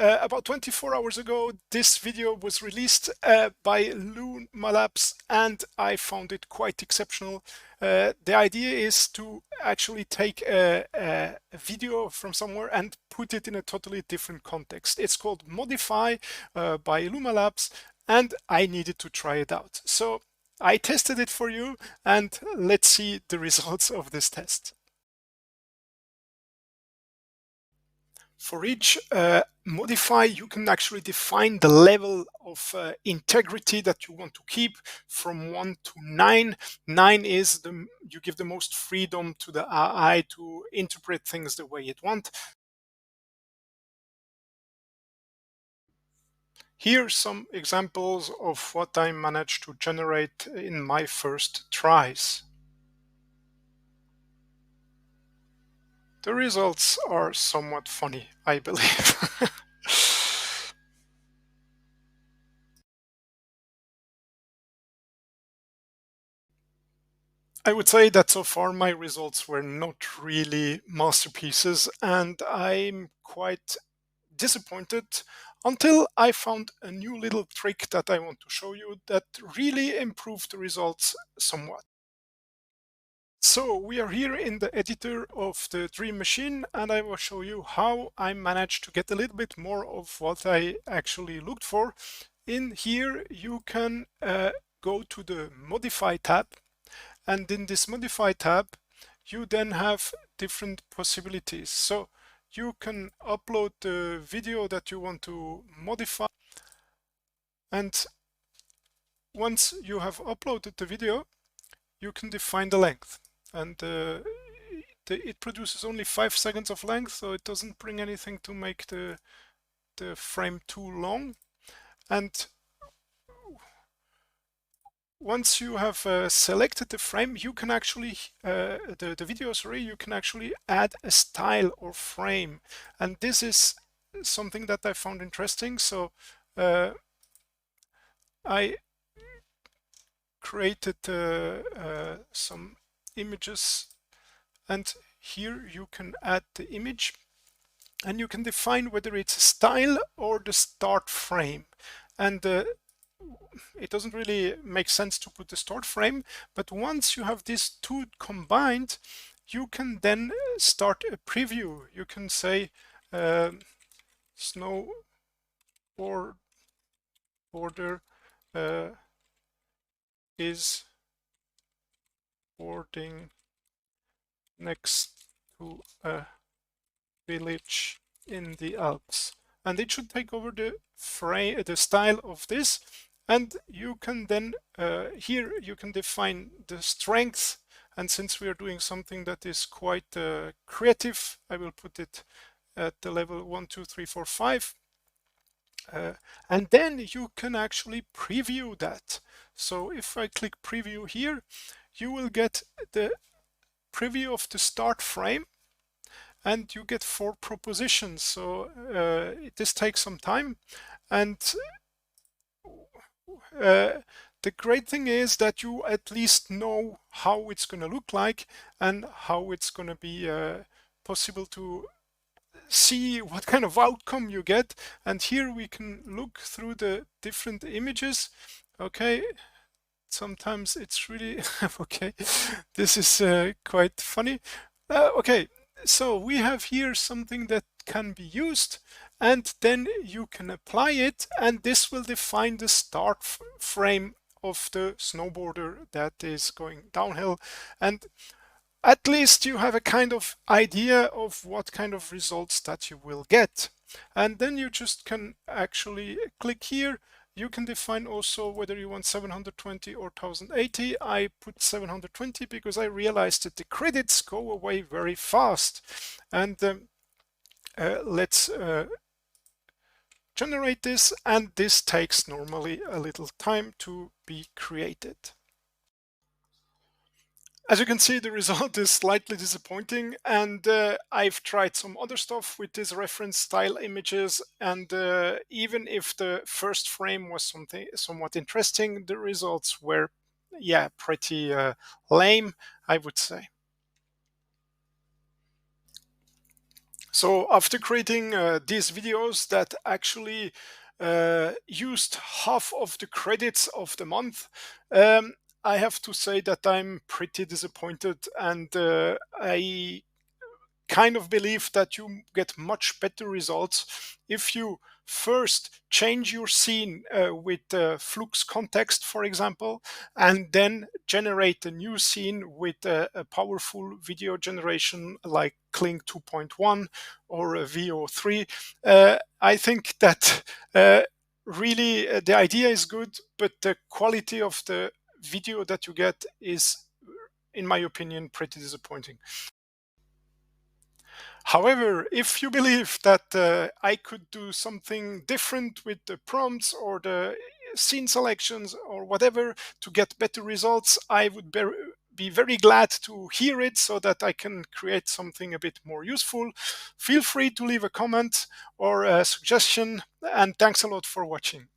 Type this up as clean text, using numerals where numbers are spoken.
about 24 hours ago, this video was released by Luma Labs, and I found it quite exceptional. The idea is to actually take a video from somewhere and put it in a totally different context. It's called Modify by Luma Labs, and I needed to try it out. So I tested it for you, and let's see the results of this test. For each modify, you can actually define the level of integrity that you want to keep from 1 to 9. 9 is you give the most freedom to the AI to interpret things the way it wants. Here are some examples of what I managed to generate in my first tries. The results are somewhat funny, I believe. I would say that so far my results were not really masterpieces, and I'm quite disappointed until I found a new little trick that I want to show you that really improved the results somewhat. So we are here in the editor of the Dream Machine, and I will show you how I managed to get a little bit more of what I actually looked for. In here you can go to the Modify tab, and in this Modify tab you then have different possibilities. So you can upload the video that you want to modify, and once you have uploaded the video you can define the length, and it produces only 5 seconds of length, so it doesn't bring anything to make the frame too long. And once you have selected the frame, you can actually the video, sorry, you can actually add a style or frame, and this is something that I found interesting. So I created some images, and here you can add the image, and you can define whether it's a style or the start frame. And it doesn't really make sense to put the start frame, but once you have these two combined, you can then start a preview. You can say snow border is boarding next to a village in the Alps, and it should take over the frame, the style of this. And you can then here you can define the strength, and since we are doing something that is quite creative, I will put it at the level 1, 2, 3, 4, 5. And then you can actually preview that. So if I click preview here, you will get the preview of the start frame, and you get 4 propositions. So this takes some time, and the great thing is that you at least know how it's going to look like and how it's going to be possible to see what kind of outcome you get. And here we can look through the different images. Okay, sometimes it's really okay, this is quite funny. Okay, so we have here something that can be used, and then you can apply it, and this will define the start frame of the snowboarder that is going downhill. And at least you have a kind of idea of what kind of results that you will get. And then you just can actually click here. You can define also whether you want 720 or 1080. I put 720 because I realized that the credits go away very fast. And let's generate this, and this takes normally a little time to be created. As you can see, the result is slightly disappointing, and I've tried some other stuff with these reference style images, and even if the first frame was somewhat interesting, the results were, yeah, pretty lame, I would say. So after creating these videos that actually used half of the credits of the month, um, I have to say that I'm pretty disappointed, and I kind of believe that you get much better results if you first change your scene with flux context, for example, and then generate a new scene with a powerful video generation like Kling 2.1 or a VO3. I think that really the idea is good, but the quality of the video that you get is, in my opinion, pretty disappointing. However, if you believe that I could do something different with the prompts or the scene selections or whatever to get better results, I would be very glad to hear it so that I can create something a bit more useful. Feel free to leave a comment or a suggestion, and thanks a lot for watching.